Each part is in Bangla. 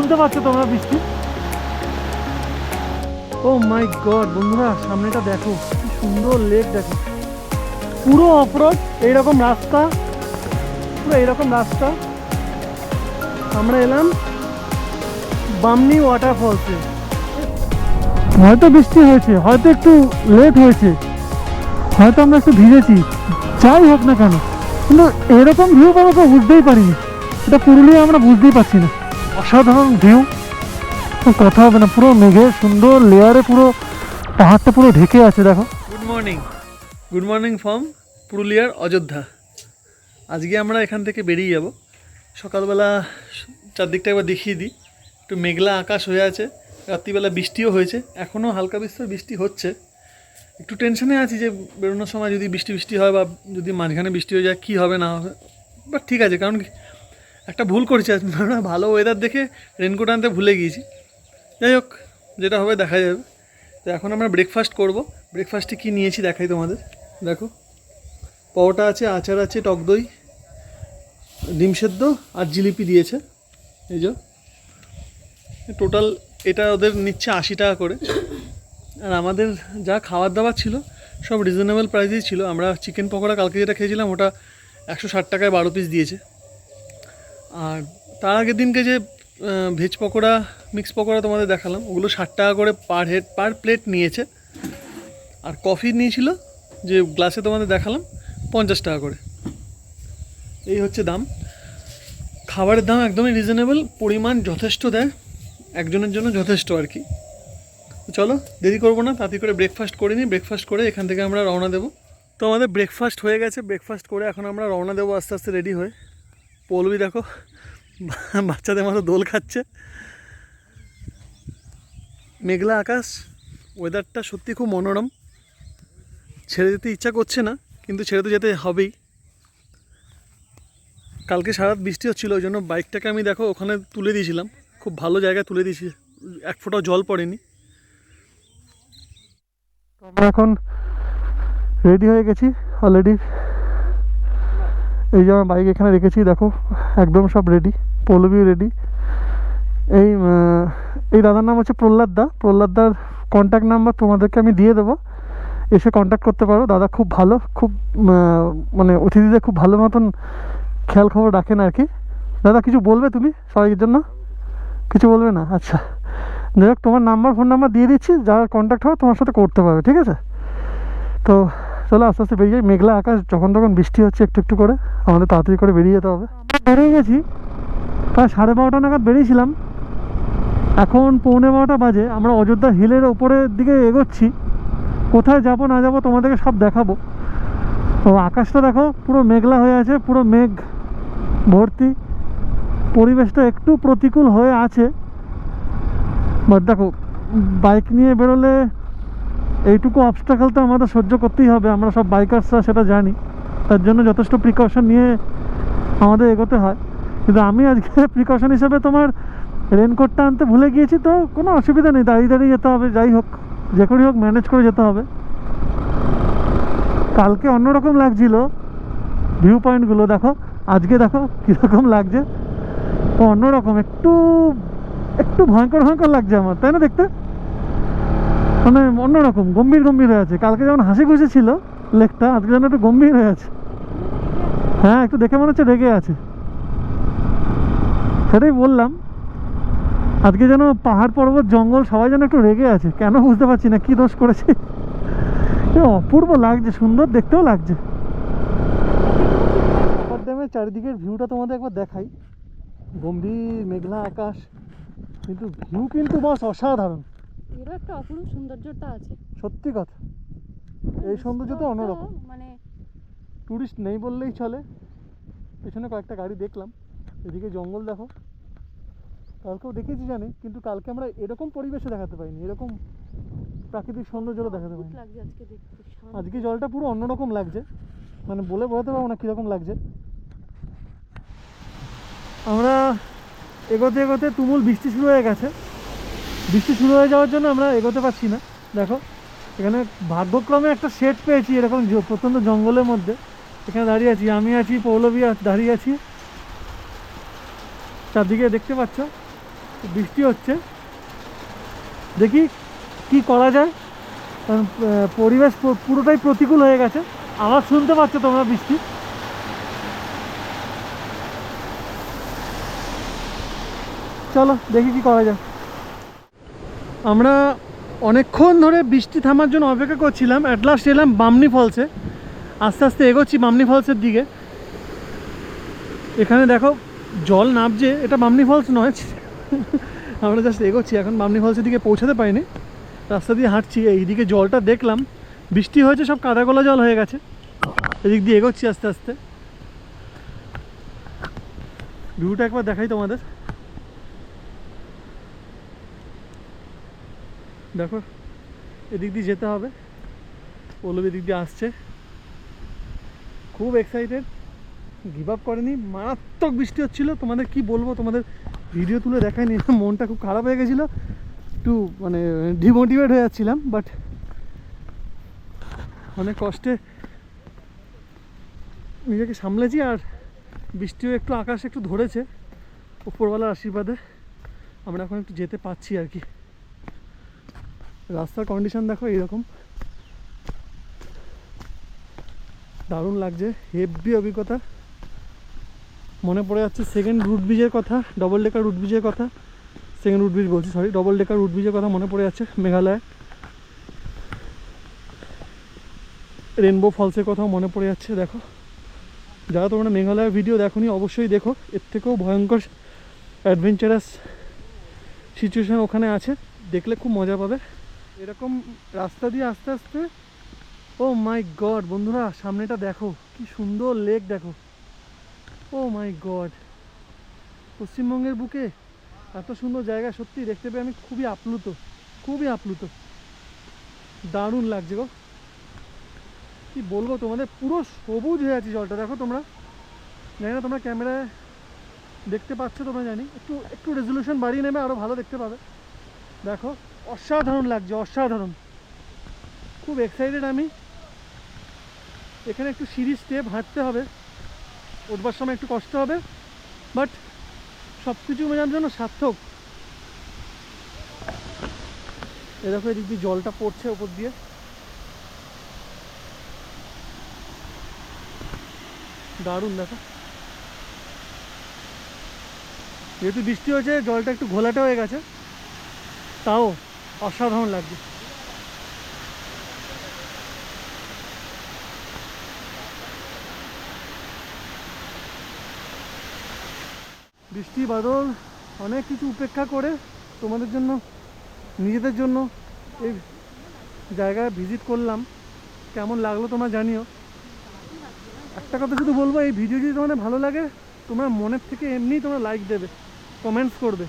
শুনতে পাচ্ছ তোমরা বৃষ্টি? ও মাই গড বন্ধুরা, সামনেটা দেখো কি সুন্দর লেক, দেখো পুরো অফরোড এইরকম রাস্তা, পুরো এইরকম রাস্তা। আমরা এলাম বামনি ওয়াটারফলসে। হয়তো বৃষ্টি হয়েছে, হয়তো একটু লেট হয়েছে, হয়তো আমরা একটু ভিজেছি, যাই হোক না কেন, কিন্তু এরকম ভিউ পাবো তো বুঝতেই পারিনি। এটা পুরুলিয়া আমরা বুঝতেই পারছি না। অসাধারণ ভিউ, কথা হবে না, পুরো মেঘের সুন্দর লেয়ারে পুরো পাহাড়টা পুরো ঢেকে আছে দেখো। গুড মর্নিং ফ্রম পুরুলিয়ার অযোধ্যা। আজকে আমরা এখান থেকে বেরিয়ে যাব। সকালবেলা চারদিকটা একবার দেখিয়ে দিই। একটু মেঘলা আকাশ হয়ে আছে, রাত্রিবেলা বৃষ্টিও হয়েছে, এখনও হালকা বিস্তর বৃষ্টি হচ্ছে। একটু টেনশনে আছি যে বেরোনোর সময় যদি বৃষ্টি হয় বা যদি মাঝখানে বৃষ্টি হয়ে যায় কী হবে না হবে, বাট ঠিক আছে, কারণ একটা ভুল করেছি, আমরা ভালো ওয়েদার দেখে রেনকোট আনতে ভুলে গিয়েছি। যাই হোক, যেটা হবে দেখা যাবে। তো এখন আমরা ব্রেকফাস্ট করব। ব্রেকফাস্টে কী নিয়েছি দেখাই তোমাদের। দেখো, পরোটা আছে, আচার আছে, টক দই, ডিম সেদ্ধ আর জিলিপি দিয়েছে। এই যে টোটাল এটা ওদের নিচ্ছে 80 টাকা করে। আর আমাদের যা খাবার দাবার ছিল সব রিজনেবল প্রাইসেই ছিল। আমরা চিকেন পকোড়া কালকে যেটা খেয়েছিলাম ওটা 160 টাকায় 12 পিস দিয়েছে। আর তার আগের দিনকে যে ভেজ পকোড়া, মিক্স পকোড়া তোমাদের দেখালাম, ওগুলো 60 টাকা করে পার প্লেট নিয়েছে। আর কফি নিয়েছিল যে গ্লাসে তোমাদের দেখালাম 50 টাকা করে। এই হচ্ছে দাম। খাবারের দাম একদমই রিজনেবল, পরিমাণ যথেষ্ট দেয়, একজনের জন্য যথেষ্ট আর কি। চলো দেরি করবো না, তাড়াতাড়ি করে ব্রেকফাস্ট করে নিই। ব্রেকফাস্ট করে এখান থেকে আমরা রওনা দেবো। তো আমাদের ব্রেকফাস্ট হয়ে গেছে, ব্রেকফাস্ট করে এখন আমরা রওনা দেবো আস্তে আস্তে রেডি হয়ে। পৌলবী দেখো বাচ্চাদের মতো দোল খাচ্ছে। মেঘলা আকাশ, ওয়েদারটা সত্যি খুব মনোরম। ছেড়ে যেতে ইচ্ছা করছে না, কিন্তু ছেড়ে তো যেতে হবেই। কালকে সারা রাত বৃষ্টি হচ্ছিলো, ওই জন্য বাইকটাকে আমি দেখো ওখানে তুলে দিয়েছিলাম, খুব ভালো জায়গায় তুলে দিয়েছি, এক ফোঁটাও জল পড়েনি। আমরা এখন রেডি হয়ে গেছি অলরেডি। এই যে আমার বাইক এখানে রেখেছি দেখো, একদম সব রেডি, পৌলবীও রেডি। এই দাদার নাম হচ্ছে প্রহ্লাদদার কন্ট্যাক্ট নাম্বার তোমাদেরকে আমি দিয়ে দেবো, এসে কন্ট্যাক্ট করতে পারো। দাদা খুব ভালো, খুব মানে অতিথিদের খুব ভালো মতন খেয়াল খবর রাখেন আর কি। দাদা কিছু বলবে তুমি সবাইয়ের জন্য? কিছু বলবে না? আচ্ছা, যাই হোক, তোমার ফোন নাম্বার দিয়ে দিচ্ছি, যার কন্ট্যাক্ট হবে তোমার সাথে করতে পারবে, ঠিক আছে? তো চলো আস্তে আস্তে বেরিয়ে যাই। মেঘলা আকাশ, যখন তখন বৃষ্টি হচ্ছে একটু একটু করে, আমাদের তাড়াতাড়ি করে বেরিয়ে যেতে হবে। বেরিয়ে গেছি, প্রায় 12:30 নাগাদ বেরিয়েছিলাম, এখন 12:45 বাজে। আমরা অযোধ্যা হিলের ওপরের দিকে এগোচ্ছি। কোথায় যাব না যাব তোমাদেরকে সব দেখাবো। তো আকাশটা দেখো পুরো মেঘলা হয়ে আছে, পুরো মেঘ ভর্তি, পরিবেশটা একটু প্রতিকূল হয়ে আছে। বাট দেখো, বাইক নিয়ে বেরোলে এইটুকু অবস্ট্রাকল তো আমাদের সহ্য করতেই হবে, আমরা সব বাইকার্সরা সেটা জানি। তার জন্য যথেষ্ট প্রিকশন নিয়ে আমাদের এগোতে হয়। কিন্তু আমি আজকে প্রিকশন হিসেবে তোমার রেনকোটটা আনতে ভুলে গিয়েছি, তো কোনো অসুবিধা নেই, দাঁড়িয়ে দাঁড়িয়ে যেতে হবে। যাই হোক, যে করেই হোক ম্যানেজ করে যেতে হবে। কালকে অন্যরকম লাগছিল ভিউ পয়েন্টগুলো, দেখো আজকে দেখো কীরকম লাগছে। ও অন্যরকম, একটু একটু ভয়ঙ্কর ভয়ঙ্কর লাগছে আমার, তাই না দেখতে? মানে অন্যরকম গম্ভীর হয়ে আছে। কালকে যেমন হাসি খুশি ছিল লেকটা, আজকে যেন একটু গম্ভীর হয়ে আছে। হ্যাঁ, একটু দেখে মনে হচ্ছে রেগে আছে। সেটাই বললাম, আজকে যেন পাহাড় পর্বত জঙ্গল সবাই যেন একটু রেগে আছে, কেন বুঝতে পারছি না, কি দোষ করেছি। অপূর্ব লাগছে, সুন্দর দেখতেও লাগছে। আপার ড্যামের চারিদিকের ভিউটা তোমাদের একবার দেখাই। গম্ভীর মেঘলা আকাশ, কিন্তু ভিউ কিন্তু বাস অসাধারণ। এর একটা অপূর্ব সৌন্দর্যটা আছে, সত্যি কথা। এই সৌন্দর্য তো অন্যরকম, মানে টুরিস্ট নেই বললেই চলে। পেছনে কয়েকটা গাড়ি দেখলাম, এদিকে জঙ্গল দেখো। কালকেও দেখেছি জানি, কিন্তু কালকে আমরা এরকম পরিবেশে দেখাতে পাইনি, এরকম প্রাকৃতিক সৌন্দর্যটা দেখাতে পাইনি। আজকে জলটা পুরো অন্যরকম লাগছে, মানে বলে বোঝাতে পারবো না কীরকম লাগছে। আমরা এগোতে এগোতে তুমুল বৃষ্টি শুরু হয়ে গেছে। বৃষ্টি শুরু হয়ে যাওয়ার জন্য আমরা এগোতে পারছি না। দেখো এখানে ভাগ্যক্রমে একটা শেড পেয়েছি, এরকম প্রচণ্ড জঙ্গলের মধ্যে। এখানে দাঁড়িয়ে আছি, আমি আছি, পৌলবী দাঁড়িয়ে আছি। চারদিকে দেখতে পাচ্ছ বৃষ্টি হচ্ছে, দেখি কি করা যায়। কারণ পরিবেশ পুরোটাই প্রতিকূল হয়ে গেছে। আওয়াজ শুনতে পাচ্ছ তোমরা বৃষ্টি। চলো দেখি কি করা যায়। আমরা অনেকক্ষণ ধরে বৃষ্টি থামার জন্য অপেক্ষা করছিলাম। অ্যাট লাস্ট এলাম বামনি ফলসে। আস্তে আস্তে এগোচ্ছি বামনি ফলসের দিকে। এখানে দেখো জল নামছে, এটা বামনি ফলস নয়। আমরা জাস্ট এগোচ্ছি, এখন বামনি ফলসের দিকে পৌঁছাতে পারিনি। রাস্তা দিয়ে হাঁটছি, এইদিকে জলটা দেখলাম, বৃষ্টি হয়েছে, সব কাদা গোলা জল হয়ে গেছে। এদিক দিয়ে এগোচ্ছি আস্তে আস্তে। ভিউটা একবার দেখাই তোমাদের, দেখো এদিক দিয়ে যেতে হবে। পল্লবী এদিক দিয়ে আসছে, খুব এক্সাইটেড, গিভ আপ করেনি। মারাত্মক বৃষ্টি হচ্ছিল, তোমাদের কি বলবো, তোমাদের ভিডিও তুলে দেখায়নি। মনটা খুব খারাপ হয়ে গেছিলো, একটু মানে ডিমোটিভেট হয়ে যাচ্ছিলাম। বাট অনেক কষ্টে নিজেকে সামলেছি। আর বৃষ্টিও একটু আকাশে একটু ধরেছে, উপরওয়ালার আশীর্বাদে আমরা এখন একটু যেতে পারছি আর কি। রাস্তার কন্ডিশন দেখো এইরকম, দারুণ লাগছে, হেভি অভিজ্ঞতা। মনে পড়ে যাচ্ছে সেকেন্ড রুট ব্রিজের কথা, ডবল ডেকার রুট ব্রিজের কথা। সেকেন্ড রুট ব্রিজ বলছি, সরি, ডবল ডেকার রুট ব্রিজের কথা মনে পড়ে যাচ্ছে। মেঘালয় রেনবো ফলসের কথাও মনে পড়ে যাচ্ছে। দেখো, যারা তোমরা মেঘালয়ের ভিডিও দেখোনি অবশ্যই দেখো, এর থেকেও ভয়ঙ্কর অ্যাডভেঞ্চারাস সিচুয়েশান ওখানে আছে, দেখলে খুব মজা পাবে। এরকম রাস্তা দিয়ে আস্তে আস্তে, ও মাই গড বন্ধুরা, সামনেটা দেখো কি সুন্দর লেক, দেখো, ও মাই গড। পশ্চিমবঙ্গের বুকে এত সুন্দর জায়গা সত্যি দেখতে পেয়ে আমি খুবই আপ্লুত, খুবই আপ্লুত। দারুণ লাগছে গো, কি বলবো তোমাদের, পুরো সবুজ হয়ে আছে জলটা। দেখো তোমরা, জানি না তোমরা ক্যামেরায় দেখতে পাচ্ছ তোমরা, জানি একটু একটু রেজলিউশন বাড়িয়ে নেবে, আরও ভালো দেখতে পাবে। দেখো অসাধারণ লাগছে, অসাধারণ, খুব এক্সাইটেড আমি। এখানে একটু সিঁড়ি স্টেপ হাঁটতে হবে, উঠবার সময় একটু কষ্ট হবে, বাট সব কিছু মেজার জন্য সার্থক। এরকম এদিক দিয়ে জলটা পড়ছে ওপর দিয়ে, দারুণ। দেখো যেহেতু বৃষ্টি হয়েছে, জলটা একটু ঘোলাটে হয়ে গেছে, তাও অসাধারণ লাগছে। বৃষ্টি বাদল অনেক কিছু উপেক্ষা করে তোমাদের জন্য, নিজেদের জন্য এই জায়গায় ভিজিট করলাম। কেমন লাগলো তোমরা জানিও। একটা কথা শুধু বলবো, এই ভিডিও যদি তোমাদের ভালো লাগে, তোমরা মনের থেকে এমনি তোমরা লাইক দেবে, কমেন্টস করবে,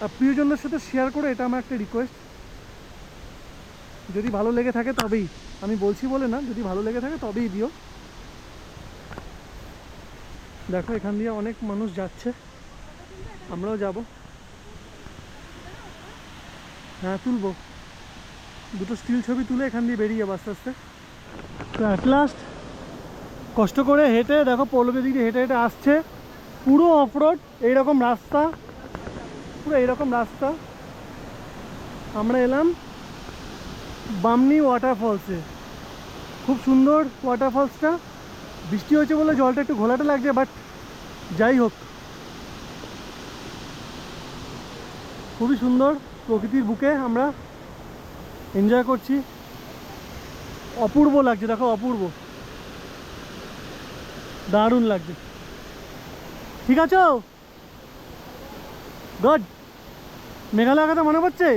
আর প্রিয়জনদের সাথে শেয়ার করো, এটা আমার একটা রিকোয়েস্ট। যদি ভালো লেগে থাকে তবেই, আমি বলছি বলে না, যদি ভালো লেগে থাকে তবেই দিও। দেখো এখান দিয়ে অনেক মানুষ যাচ্ছে, আমরাও যাব। হ্যাঁ তুলবো, দুটো স্টিল ছবি তুলে এখান দিয়ে বেরিয়ে যাবো আস্তে আস্তে। তো অ্যাট লাস্ট কষ্ট করে হেঁটে, দেখো পল্লবীর দিকে হেঁটে হেঁটে আসছে, পুরো অফরোড, এইরকম রাস্তা, পুরো এইরকম রাস্তা। আমরা এলাম বামনি ওয়াটারফলসে, খুব সুন্দর ওয়াটারফলসটা। বৃষ্টি হয়েছে বলে জলটা একটু ঘোলাটে লাগছে, বাট যাই হোক খুবই সুন্দর, প্রকৃতির বুকে আমরা এনজয় করছি, অপূর্ব লাগছে। দেখো অপূর্ব, দারুণ লাগছে। ঠিক আছে, গুড। মেঘালয়ের কথা মনে পড়ছে?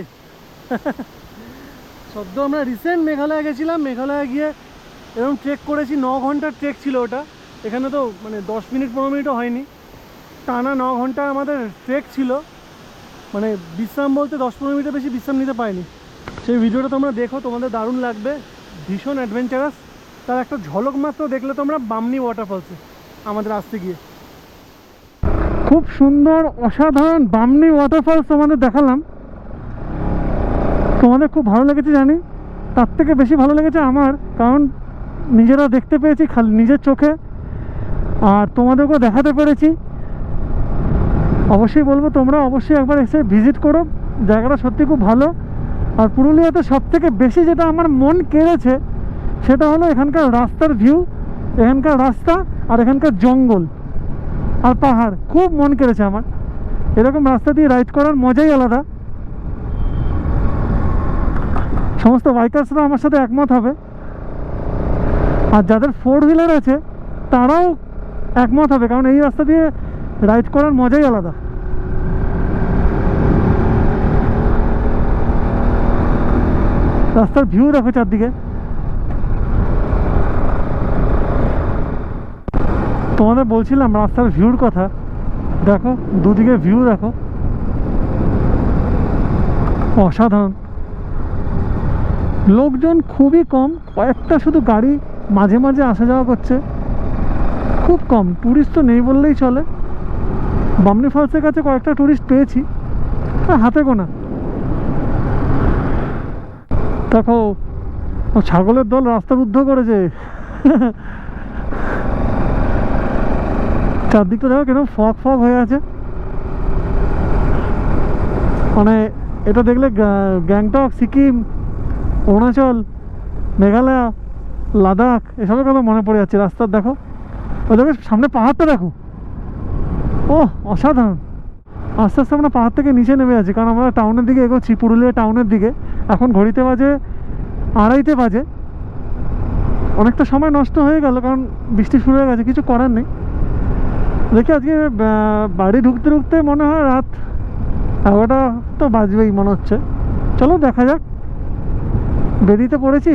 সদ্য আমরা রিসেন্ট মেঘালয় গেছিলাম, মেঘালয়ে গিয়ে এরকম ট্রেক করেছি, 9 ঘন্টার ট্রেক ছিল ওটা। এখানে তো মানে 10 মিনিট 15 মিনিটও হয়নি, টানা 9 ঘন্টা আমাদের ট্রেক ছিল। মানে বিশ্রাম বলতে 10-15 মিনিটের বেশি বিশ্রাম নিতে পারিনি। সেই ভিডিওটা তোমরা দেখো, তোমাদের দারুণ লাগবে, ভীষণ অ্যাডভেঞ্চারাস। তার একটা ঝলক মাত্র দেখলে তোমরা বামনি ওয়াটারফলসে আমাদের আসতে গিয়ে। খুব সুন্দর অসাধারণ বামনি ওয়াটারফলস তোমাদের দেখালাম, তোমাদের খুব ভালো লেগেছে জানি। তার থেকে বেশি ভালো লেগেছে আমার, কারণ নিজেরা দেখতে পেয়েছি খালি নিজের চোখে, আর তোমাদেরকেও দেখাতে পেরেছি। অবশ্যই বলবো তোমরা অবশ্যই একবার এসে ভিজিট করো, জায়গাটা সত্যি খুব ভালো। আর পুরুলিয়াতে সব থেকে বেশি যেটা আমার মন কেড়েছে সেটা হলো এখানকার রাস্তার ভিউ, এখানকার রাস্তা আর এখানকার জঙ্গল আর পাহাড়, খুব মন কেড়েছে আমার। এরকম রাস্তা দিয়ে রাইড করার মজাই আলাদা। সমস্ত বাইকার্সরা আমার সাথে একমত হবে, আর যাদের 4 হুইলার আছে তারাও একমত হবে, কারণ এই রাস্তা দিয়ে রাইড করার মজাই আলাদা। রাস্তার ভিউ দেখো চারদিকে। তোমাদের বলছিলাম রাস্তার ভিউর কথা, দেখো দুদিকে ভিউ দেখো, অসাধারণ। লোকজন খুবই কম, কয়েকটা শুধু গাড়ি মাঝে মাঝে আসা যাওয়া করছে, খুব কম। ট্যুরিস্ট তো নেই বললেই চলে। বামনি ফলসের কাছে কয়েকটা ট্যুরিস্ট পেয়েছি, হাতে গোনা। দেখো ও ছাগলের দল রাস্তা রুদ্ধ করেছে। চারদিকটা দেখো কেন ফগ ফগ হয়ে আছে। মানে এটা দেখলে গ্যাংটক, সিকিম, অরুণাচল, মেঘালয়, লাদাখ এসবের কথা মনে পড়ে যাচ্ছে। রাস্তার দেখো, ওই দেখো সামনে পাহাড়টা দেখো, ও অসাধারণ। আস্তে আস্তে আমরা পাহাড় থেকে নিচে নেমে আছি, কারণ আমরা টাউনের দিকে এগোচ্ছি, পুরুলিয়া টাউনের দিকে। এখন ঘড়িতে বাজে 2:30 বাজে। অনেকটা সময় নষ্ট হয়ে গেল, কারণ বৃষ্টি শুরু হয়ে গেছে, কিছু করার নেই। দেখি আজকে বাড়ি ঢুকতে ঢুকতে মনে হয় রাত 11টা তো বাজবেই মনে হচ্ছে। চলো দেখা যাক, বেরিয়ে পড়েছি।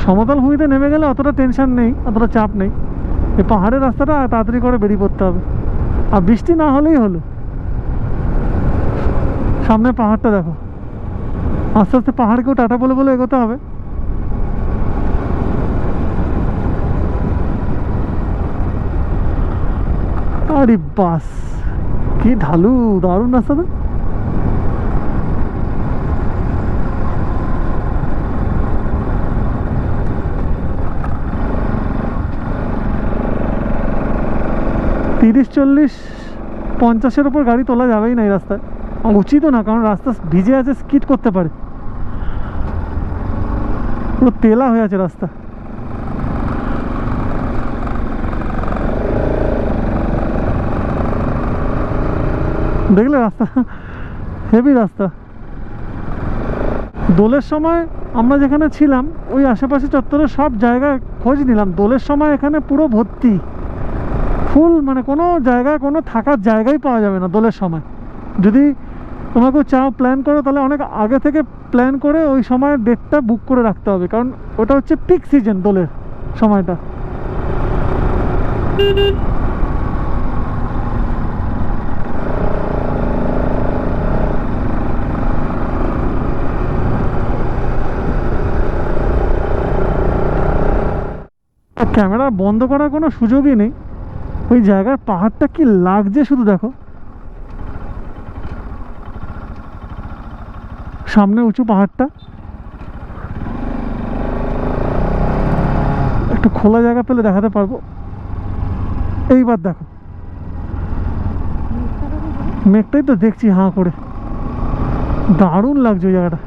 সমতল ভূমিতে নেমে গেলে অতটা টেনশন নেই, অতটা চাপ নেই। এই পাহাড়ের রাস্তাটা তাড়াতাড়ি করে বেরিয়ে পড়তে হবে, আর বৃষ্টি না হলেই হলো। সামনে পাহাড়টা দেখো, আস্তে আস্তে পাহাড়কেও টাটা বলে বলে এগোতে হবে। আরে বাস, কি ঢালু, দারুণ রাস্তাটা। তিরিশ, 40, 50-এর ওপর গাড়ি তোলা যাবেই না এই রাস্তায়, উচিতও না, কারণ রাস্তা ভিজে আছে, স্কিড করতে পারে। পুরো তেলা হয়ে আছে রাস্তা। দেখলে রাস্তা হেভি রাস্তা। দোলের সময় আমরা যেখানে ছিলাম ওই আশেপাশে চত্বরে সব জায়গায় খোঁজ নিলাম, দোলের সময় এখানে পুরো ভর্তি ফুল, মানে কোনো জায়গায় কোনো থাকার জায়গাই পাওয়া যাবে না দোলের সময়। যদি তোমাকে চাও প্ল্যান করো, তাহলে অনেক আগে থেকে প্ল্যান করে ওই সময়ের ডেটটা বুক করে রাখতে হবে, কারণ ওটা হচ্ছে পিক সিজন, দোলের সময়টা। ক্যামেরা বন্ধ করার কোনো সুযোগই নেই। ওই জায়গার পাহাড়টা কি লাগছে শুধু দেখো, সামনে উঁচু পাহাড়টা, একটু খোলা জায়গা পেলে দেখাতে পারবো। এইবার দেখো মেঘটাই তো দেখছি হাঁ করে, দারুণ লাগছে ওই জায়গাটা।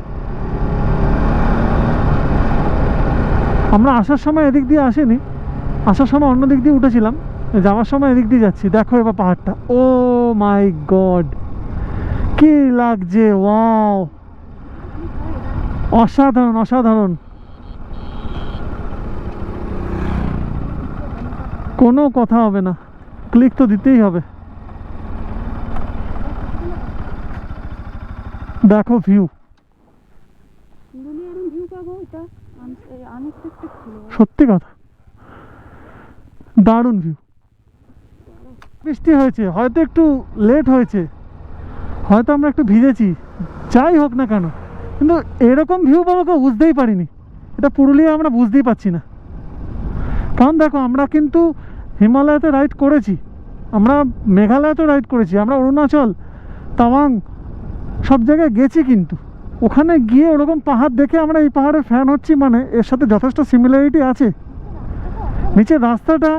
আমরা আসার সময় এদিক দিয়ে আসিনি, আসার সময় অন্য দিক দিয়ে উঠেছিলাম, যাওয়ার সময় এদিক দিয়ে যাচ্ছি। দেখো এবার পাহাড়টা, ও মাই গড কি লাগছে, ওয়াও, অসাধারণ অসাধারণ। কোনো কথা হবে না, ক্লিক তো দিতেই হবে। দেখো ভিউ, সত্যি কথা দারুণ ভিউ। বৃষ্টি হয়েছে, হয়তো একটু লেট হয়েছে, হয়তো আমরা একটু ভিজেছি, যাই হোক না কেন, কিন্তু এরকম ভিউ পাবো কেউ বুঝতেই পারিনি। এটা পুরুলিয়া আমরা বুঝতেই পারছি না, কারণ দেখো আমরা কিন্তু হিমালয়াতে রাইড করেছি, আমরা মেঘালয়তেও রাইড করেছি, আমরা অরুণাচল, তাওয়াং সব জায়গায় গেছি, কিন্তু ওখানে গিয়ে ওরকম পাহাড় দেখে আমরা এই পাহাড়ের ফ্যান হচ্ছি, মানে এর সাথে যথেষ্ট সিমিলারিটি আছে। নিচের রাস্তাটা,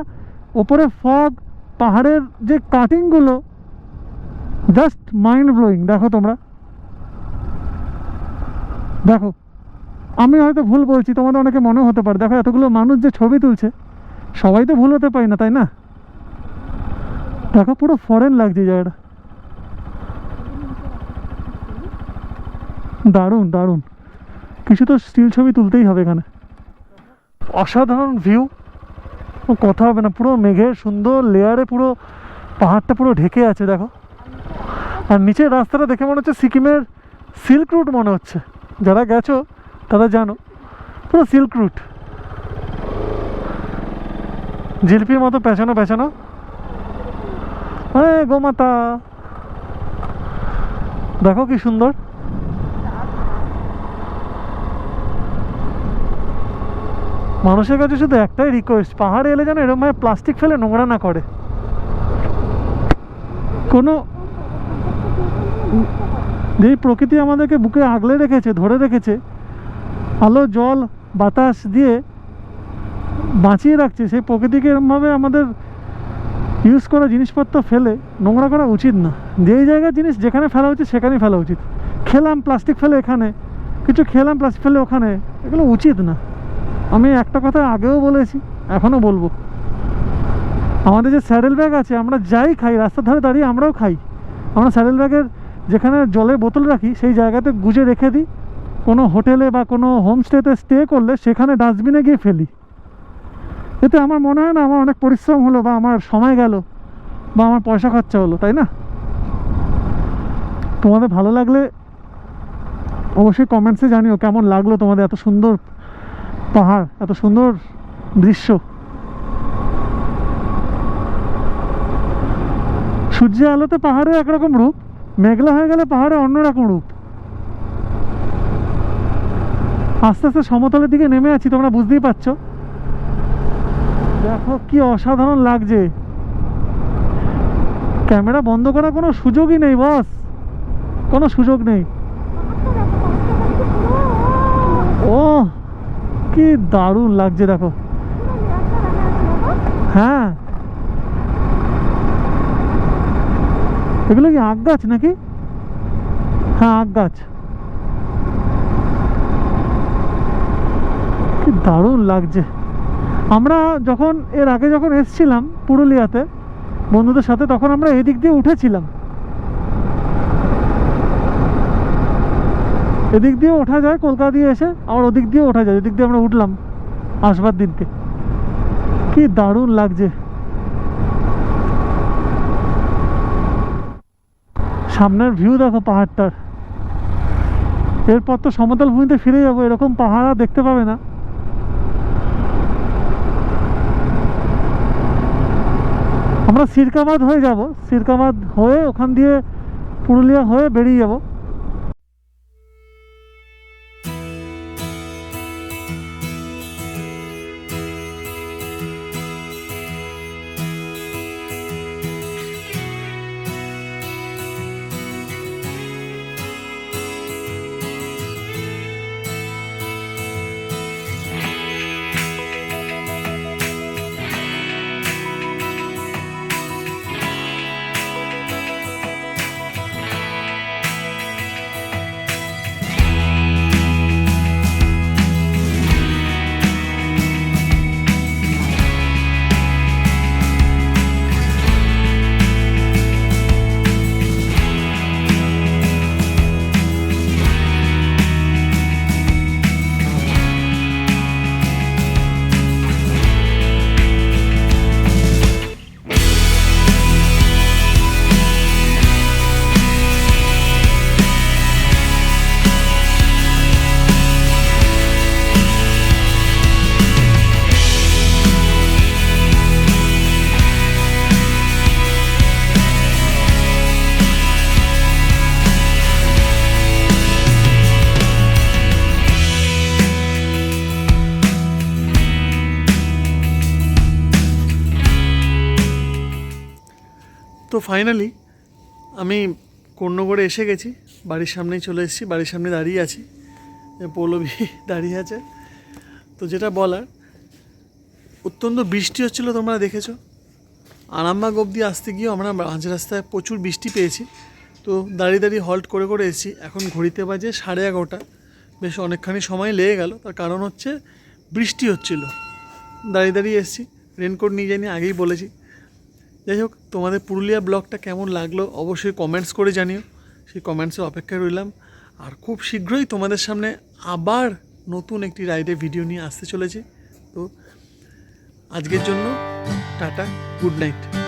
ওপরে ফগ, পাহাড়ের যে কাটিংগুলো জাস্ট মাইন্ড ব্লোয়িং। দেখো তোমরা, দেখো, আমি হয়তো ভুল বলছি, তোমাদের অনেকে মনে হতে পারে। দেখো এতগুলো মানুষ যে ছবি তুলছে, সবাই তো ভুল হতে পারি না, তাই না? দেখো পুরো ফরেন লাগছে জায়গাটা, দারুণ দারুণ। কিছু তো স্টিল ছবি তুলতেই হবে এখানে। অসাধারণ ভিউ, কথা হবে না। পুরো মেঘের সুন্দর লেয়ারে পুরো পাহাড়টা পুরো ঢেকে আছে দেখো। আর নিচের রাস্তাটা দেখে মনে হচ্ছে সিকিমের সিল্ক রুট মনে হচ্ছে। যারা গেছো তারা জানো, পুরো সিল্ক রুট, জিলিপির মতো পেছানো পেছানো। আরে গোমাতা, দেখো কি সুন্দর। মানুষের কাছে শুধু একটাই রিকোয়েস্ট, পাহাড়ে এলে যেন এরকম ভাবে প্লাস্টিক ফেলে নোংরা না করে। কোনো যেই প্রকৃতি আমাদেরকে বুকে আগলে রেখেছে, ধরে রেখেছে, আলো জল বাতাস দিয়ে বাঁচিয়ে রাখছে, সেই প্রকৃতিকে এরকমভাবে আমাদের ইউজ করা জিনিসপত্র ফেলে নোংরা করা উচিত না। যেই জায়গার জিনিস যেখানে ফেলা উচিত সেখানেই ফেলা উচিত। খেলাম প্লাস্টিক ফেলে এখানে, কিছু খেলাম প্লাস্টিক ফেলে ওখানে, এগুলো উচিত না। আমি একটা কথা আগেও বলেছি, এখনও বলবো, আমাদের যে স্যাডেল ব্যাগ আছে, আমরা যাই খাই রাস্তার ধারে দাঁড়িয়ে আমরাও খাই, আমরা স্যাডেল ব্যাগের যেখানে জলের বোতল রাখি সেই জায়গাতে গুজে রেখে দিই। কোনো হোটেলে বা কোনো হোমস্টেতে স্টে করলে সেখানে ডাস্টবিনে গিয়ে ফেলি। এতে আমার মনে হয় না আমার অনেক পরিশ্রম হলো, বা আমার সময় গেল, বা আমার পয়সা খরচা হলো, তাই না? তোমাদের ভালো লাগলে অবশ্যই কমেন্টসে জানিও কেমন লাগলো তোমাদের এত সুন্দর পাহাড়, এত সুন্দর দৃশ্য। সূর্যের আলোতে পাহাড়ে একরকম রূপ, মেঘলা হয়ে গেলে পাহাড়ে অন্যরকম রূপ। আস্তে আস্তে সমতলের দিকে নেমে আছি, তোমরা বুঝতেই পারছো। দেখো কি অসাধারণ লাগছে। ক্যামেরা বন্ধ করার কোনো সুযোগই নেই বস, কোনো সুযোগ নেই। ও কি দারুণ লাগছে দেখো। হ্যাঁ, এগুলো কি আখ গাছ নাকি? হ্যাঁ আখ গাছ। কি দারুণ লাগছে। আমরা যখন এর আগে যখন এসেছিলাম পুরুলিয়াতে বন্ধুদের সাথে, তখন আমরা এদিক দিয়ে উঠেছিলাম, এদিক দিয়ে ওঠা যায় কলকাতা দিয়ে এসে, আবার ওদিক দিয়ে ওঠা যায়, এদিক দিয়ে আমরা উঠলাম আসবার দিনকে। কি দারুণ লাগছে। সামনের ভিউ দেখো পাহাড়টার। এরপর তো সমতল ভূমিতে ফিরে যাবো, এরকম পাহাড় আর দেখতে পাবে না। আমরা সিরকাবাদ হয়ে যাব, সিরকাবাদ হয়ে ওখান দিয়ে পুরুলিয়া হয়ে বেরিয়ে যাব। তো ফাইনালি আমি কর্ণগড়ে এসে গেছি, বাড়ির সামনেই চলে এসেছি, বাড়ির সামনে দাঁড়িয়ে আছি, পৌলবী দাঁড়িয়ে আছে। তো যেটা বলার, অত্যন্ত বৃষ্টি হচ্ছিলো, তোমরা দেখেছো, আরামবাগ অবধি আসতে গিয়েও আমরা মাঝ রাস্তায় প্রচুর বৃষ্টি পেয়েছি। তো দাঁড়িয়ে দাঁড়িয়ে হল্ট করে করে এসেছি। এখন ঘড়িতে বাজে 11:30। বেশ অনেকখানি সময় লেগে গেল, তার কারণ হচ্ছে বৃষ্টি হচ্ছিল। দাঁড়িয়ে দাঁড়িয়ে এসেছি, রেনকোট নিয়ে যাইনি, আগেই বলেছি। যাই হোক, তোমাদের পুরুলিয়া ব্লগটা কেমন লাগলো অবশ্যই কমেন্টস করে জানিও, সেই কমেন্টসের অপেক্ষায় রইলাম। আর খুব শীঘ্রই তোমাদের সামনে আবার নতুন একটি রাইডের ভিডিও নিয়ে আসতে চলেছি। তো আজকের জন্য টাটা, গুড নাইট।